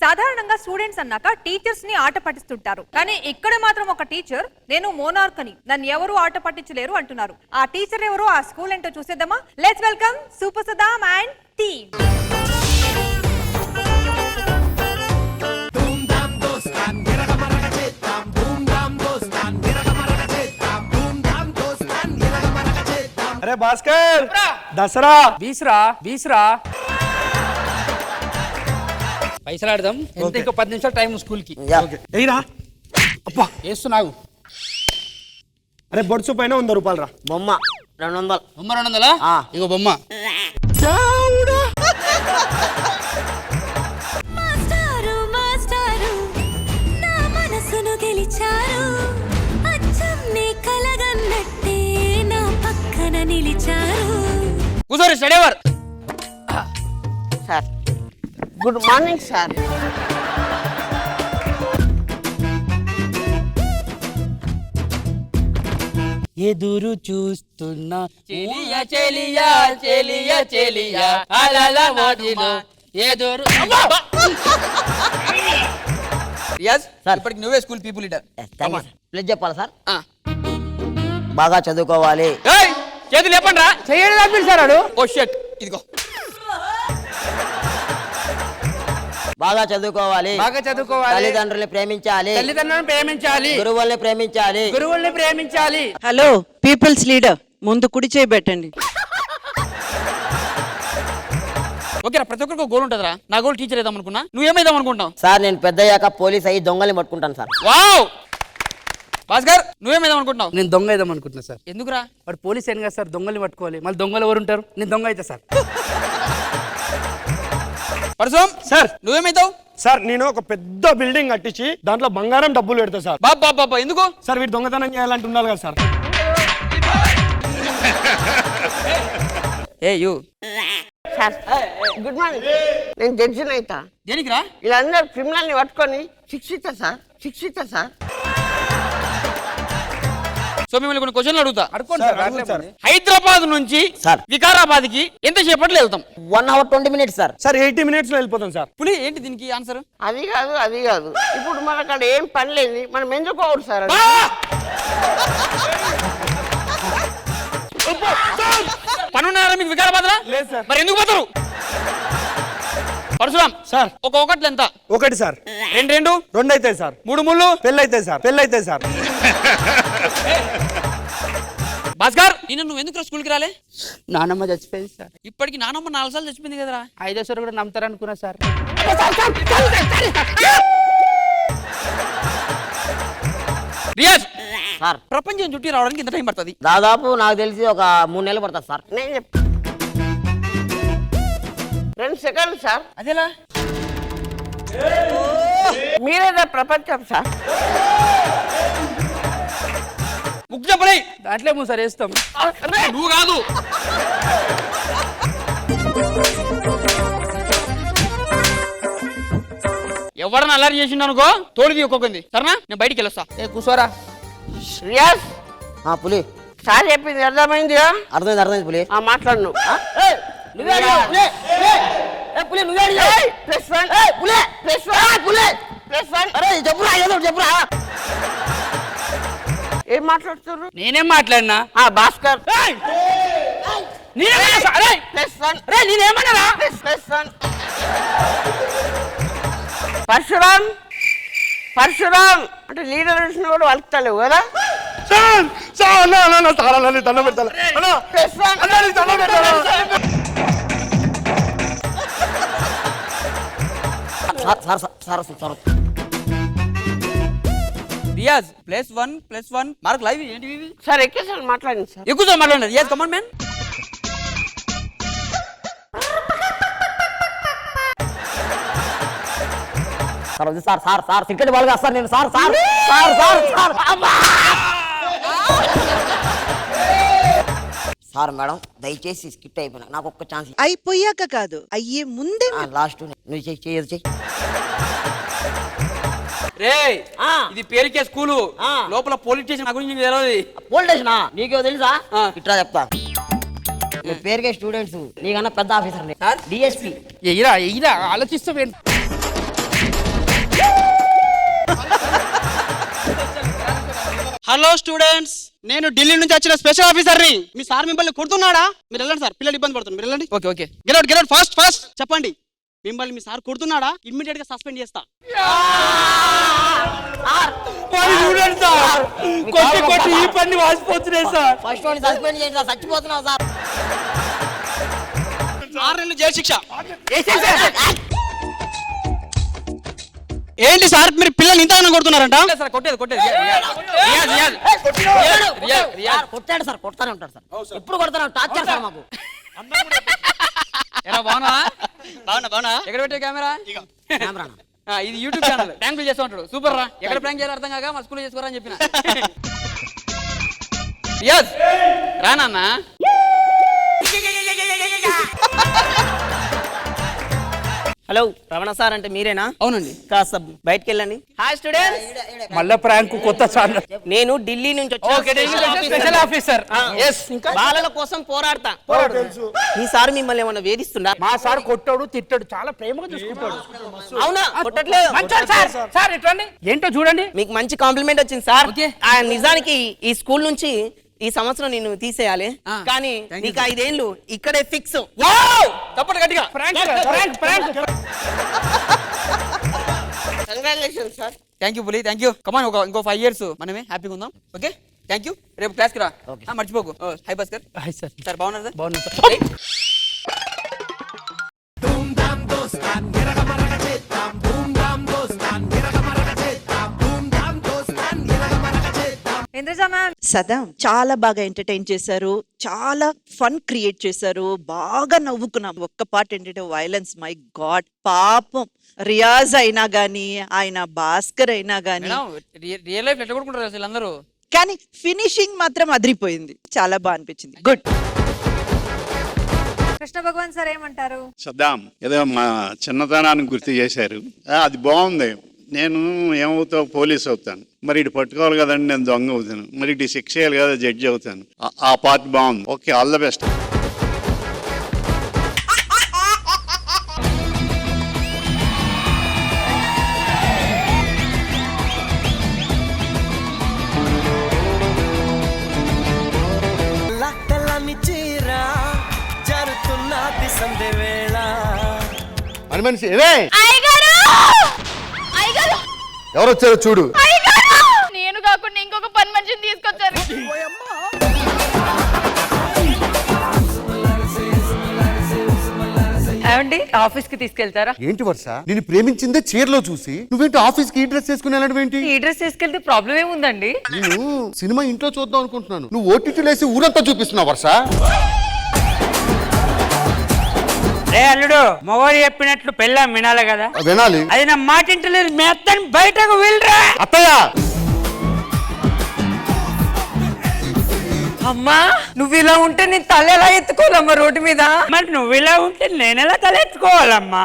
సాధారణంగా స్టూడెంట్స్ అన్నాక టీచర్స్ ని ఆట పట్టిస్తుంటారు. కానీ ఇక్కడ మాత్రం ఒక టీచర్ నేను మోనార్క్ అని నన్ను ఎవరు ఆట పట్టించలేరు అంటున్నారు. ఆ టీచర్ ఎవరు, ఆ స్కూల్ ఏంటో చూసేద్దామా? Let's welcome super Saddam and team. అరే భాస్కర్ దసరా బీసరా పైసలు ఆడదాం. ఎంత ఇంకో 10 నిమిషాలు టైం స్కూల్ కి. వేస్తున్నావు. అరే బొడ్సు పైన 100 రూపాయలు రా. బొమ్మ 200. బొమ్మ 200. ఇగో బొమ్మ. మాస్టారు మాస్టారు నా మనసును గెలిచారు, అచ్చం నీ కలగన్నట్టే నా పక్కన నిలిచారు. కూర్చోరి study hour. Sir good morning sir. ఎదురు చూస్తున్నా చెలియా చెలియా చెలియా చెలియా అలల మదిలో ఎదురు. రియాజ్ సార్. ఇప్పటికి నువ్వే స్కూల్ పీపుల్ లీడర్. ప్లీజ్ చెప్పాలా సార్? బాగా చదువుకోవాలి. చేతులు లేపండి రా. చెయ్యడు సార్. ఓ షట్. ఇదిగో బాగా చదువుకోవాలి. బాగా చదువుకోవాలి. తల్లిదండ్రుల్ని ప్రేమించాలి. తల్లిదండ్రులను ప్రేమించాలి. గురువుల్ని ప్రేమించాలి. గురువుల్ని ప్రేమించాలి. హలో పీపుల్స్ లీడర్, ముందు కుడి చేయబెట్టండి. ఓకేరా, ప్రతి ఒక్కరికి గోల్ ఉంటుందిరా. నా గోల్ టీచర్ వేద్దాం అనుకున్నా. నువ్వేమైదాం అనుకుంటావు? సార్ నేను పెద్దయ్యాక పోలీస్ అయ్యి దొంగల్ని పట్టుకుంటాను సార్. వావ్. భాస్కర్ నువ్వేమైదాం అనుకుంటున్నావు? నేను దొంగ అయిదాం అనుకుంటున్నా సార్. ఎందుకురా? వాడు పోలీస్ ఏం కదా సార్, దొంగల్ని పట్టుకోవాలి. మళ్ళీ దొంగలు ఎవరు ఉంటారు? నేను దొంగ అయితే సార్. పరశురామ్ సార్ నువ్వేమైతావు? సార్ నేను ఒక పెద్ద బిల్డింగ్ కట్టించి దాంట్లో బంగారం డబ్బులు పెడతా సార్. బాబా ఎందుకు సార్ వీడు దొంగతనం చేయాలంటే ఉండాలి కదా sir. A you sir good morning. నేను జడ్జిని అవుతా. దేనికిరా? వీళ్ళందరూ క్రిమినల్ని పట్టుకొని శిక్షిస్తా సార్. సో మిమ్మల్ని కొన్ని క్వశ్చన్లు అడుగుతా. అడగండి సార్. హైదరాబాద్ నుంచి సార్. వికారాబాద్ కి ఎంత సేపట్లో వెళ్తాం? 1 hour 20 minutes sir. Sir 80 minutes లో వెళ్ళిపోతాం సార్. పులి ఏంటి దీనికి ఆన్సర్? అది కాదు ఇప్పుడు మనకు అక్కడ ఏం పని లేదు, మనం ఎందుకు పోవడు సార్? పనున్నారా మీకు వికారాబాద్ లా? లేదు సార్. మరి ఎందుకు పోతారు? పరశురామ్ సార్ ఒకటి ఎంత? 1 సార్. 2 2 అవుతాయి సార్. 3 పెళ్ళైతే సార్. భాస్కర్ నువ్వు ఎందుకు స్కూల్కి రాలే? నానమ్మ చచ్చిపోయింది సార్. ఇప్పటికి నానమ్మ 4 సార్లు చచ్చిపోయింది కదరా. 5వ సార్ కూడా నమ్ముతారు అనుకున్నా సార్. రియాజ్ సార్ ప్రపంచం చుట్టి రావడానికి ఎంత టైం పడుతుంది? దాదాపు నాకు తెలిసి ఒక 3 నెలలు పడుతుంది సార్. నేను 2 సెకండ్లు సార్. అదేలా? మీరేదా ప్రపంచం సార్. బుక్ చెప్పలే. దాంట్లో ఏమో సార్ వేస్తాం. నువ్వు కాదు. ఎవరన్నా అల్లరి చేసిండు అనుకో తోలిది ఒక్కొక్కంది. సరేనా? నేను బయటికి వెళ్ళొస్తా. కూర్చోరా. రియాజ్ పులి సార్ చెప్పింది అర్థమైంది? అర్థమైంది పులి. మాట్లాడు నువ్వు. ఏం మాట్లాడుతున్నారు? నేనేం మాట్లాడినా? భాస్కర్ నేనేమన్నారా? పరశురామ్ అంటే లీడర్ కూడా వలుకుతలేవు కదా? దండం పెడతా. రియాజ్ +1 మార్క్ లైవ్ ఏంటి ఇవి? సార్ ఎక్కేసారి మాట్లాడింది సార్. ఎక్కువ సార్ మాట్లాడండి. Riyaz come on man. Sir cricket ball కాదు సార్. నేను సార్ మేడం దయచేసి స్కిట్ అయిపోయినా నాకు ఒక్క ఛాన్స్. అయిపోయాక కాదు, అయ్యే ముందే. లాస్ట్ నువ్వు చెయ్యి. రే ఇది పేరుకే స్కూలు, లోపల పోలీస్ స్టేషన్ గురించి తెలియదు. పోలీస్ స్టేషనా? నీకేమో తెలుసా? ఇట్లా చెప్తా. మీ పేరుకే స్టూడెంట్స్, నీకన్నా పెద్ద ఆఫీసర్ డిఎస్పీ. ఎయిరా ఆలోచిస్తావేంటి? హలో స్టూడెంట్స్, నేను ఢిల్లీ నుంచి వచ్చిన స్పెషల్ ఆఫీసర్ని. మీ సార్ మిమ్మల్ని కొడుతున్నాడా? మీరు వెళ్ళండి సార్, పిల్లలు ఇబ్బంది పడుతున్నారు, మీరు వెళ్ళండి. Okay okay. Get out fast చెప్పండి. మిమ్మల్ని మీ సార్ కొడుతున్నాడా? ఇమ్మీడియట్ గా సస్పెండ్ చేస్తా. చూడండి సార్, కొట్టి కొట్టి ఈ పని వాసిపోతున్నాయి సార్. ఫస్ట్ వాడిని సస్పెండ్ చేయండి సార్, చచ్చిపోతున్నావు సార్. 6 నెలలు జైలు శిక్ష. ఏంటి సార్, మీరు పిల్లల్ని ఇంతగానో కొడుతున్నారంట? సార్ కొట్టేది కొట్టాడు సార్, కొడతానే ఉంటాడు సార్, ఎప్పుడు కొడతాను, టార్చర్ సార్ మాకు. ఎలా బాగున్నా? బాగున్నా. ఎక్కడ పెట్టే కెమెరా? కెమెరా ఇది యూట్యూబ్ ఛానల్. ప్రాంకులు చేస్తూ ఉంటాడు. సూపర్ రా. ఎక్కడ ప్రాంక్ చేయాలి అర్థం కాక మా స్కూల్లో చేసుకోరా అని చెప్పిన. రియాజ్ రా నాన్న. హలో, రమణ సార్ అంటే మీరేనా? అవునండి. కాస్త బయటకు వెళ్ళండి. హాయ్ స్టూడెంట్స్, మళ్ళా ప్రాంక్ కొత్త ఛానల్. నేను ఢిల్లీ నుంచి స్పెషల్ ఆఫీసర్. బాలల కోసం పోరాడతా. మీ సార్ మిమ్మల్ని ఏమన్నా వేధిస్తుందా? మా సార్ కొట్టాడు, తిట్టాడు, చాలా ప్రేమగా చూసుకుంటాడు. అవునా? కొట్టట్లేదు. సార్ ఇట్లండి, ఏంటో చూడండి. మీకు మంచి కాంప్లిమెంట్ వచ్చింది సార్. ఓకే. నిజానికి ఈ స్కూల్ నుంచి ఈ సంవత్సరం నిన్ను తీసేయాలి, కానీ నీకు 5 ఏళ్ళు ఇక్కడే ఫిక్స్. తప్పటి గట్టిగా. Congratulations sir. థ్యాంక్ యూ పులి, థ్యాంక్ యూ. కమాన్ ఇంకో 5 years మనమే హ్యాపీగా ఉందాం. Okay thank you. రేపు క్లాస్కి రా, మర్చిపోకు. High Bhaskar. Hi sir. Sir బాగున్నారు సార్? బాగున్నాను సార్. ఇంద్రజ మ్యామ్, సదా చాలా బాగా ఎంటర్టైన్ చేశారు, చాలా ఫన్ క్రియేట్ చేశారు, బాగా నవ్వుకున్నాం. ఒక్క పాట ఏంటంటే వైలెన్స్, మై గాడ్, పాపం రియాజ్ అయినా గానీ, ఆయన భాస్కర్ అయినా గానీ, రియల్ లైఫ్ ఎట్లా కొడుకుంటారు అసలు అందరూ? కానీ ఫినిషింగ్ మాత్రం అదిరిపోయింది, చాలా బాగా అనిపించింది. గుడ్. కృష్ణ భగవాన్ సార్ ఏమంటారు? సద్దాం ఏదో మా చిన్నతనాన్ని గుర్తు చేశారు. అది బాగుంది. నేను ఏమవుతావు, పోలీస్ అవుతాను, మరి ఇటు పట్టుకోవాలి కదండి, నేను దొంగ అవుతాను, మరి ఇటు శిక్ష చేయాలి కదా, జడ్జి అవుతాను. ఆ పార్ట్ బాగుంది. Okay, all the best. అని మనిషి ఎవరు వచ్చారో చూడు. నేను కాకుండా ఇంకొక పని మనిషిని తీసుకొచ్చారు. ఏమండి, ఆఫీస్ కి తీసుకెళ్తారా? ఏంటి వర్ష, నేను ప్రేమించిందే చీరలో చూసి నువ్వేంటి ఆఫీస్ కి ఈ డ్రెస్ వేసుకుని వెళ్ళడం ఏంటి? ఈ డ్రెస్ తీసుకెళ్తే ప్రాబ్లం ఏముందండి? నేను సినిమా ఇంట్లో చూద్దాం అనుకుంటున్నాను, నువ్వు ఓటీటీ లేసి ఊరంతా చూపిస్తున్నావు వర్ష. రే అల్లుడు, మొగోడు చెప్పినట్లు పెళ్ళాం వినాలి కదా. వినాలి. అది నా మాట ఇంటలేదు. మీ అత్తని బయటకు వెళ్ళరా. అత్తయ్య, అమ్మా, నువ్వు ఇలా ఉంటే నీ తల ఎలా ఎత్తుకోవాలమ్మా రోడ్డు మీద? మరి నువ్వు ఇలా ఉంటే నేను ఎలా తలెత్తుకోవాలమ్మా?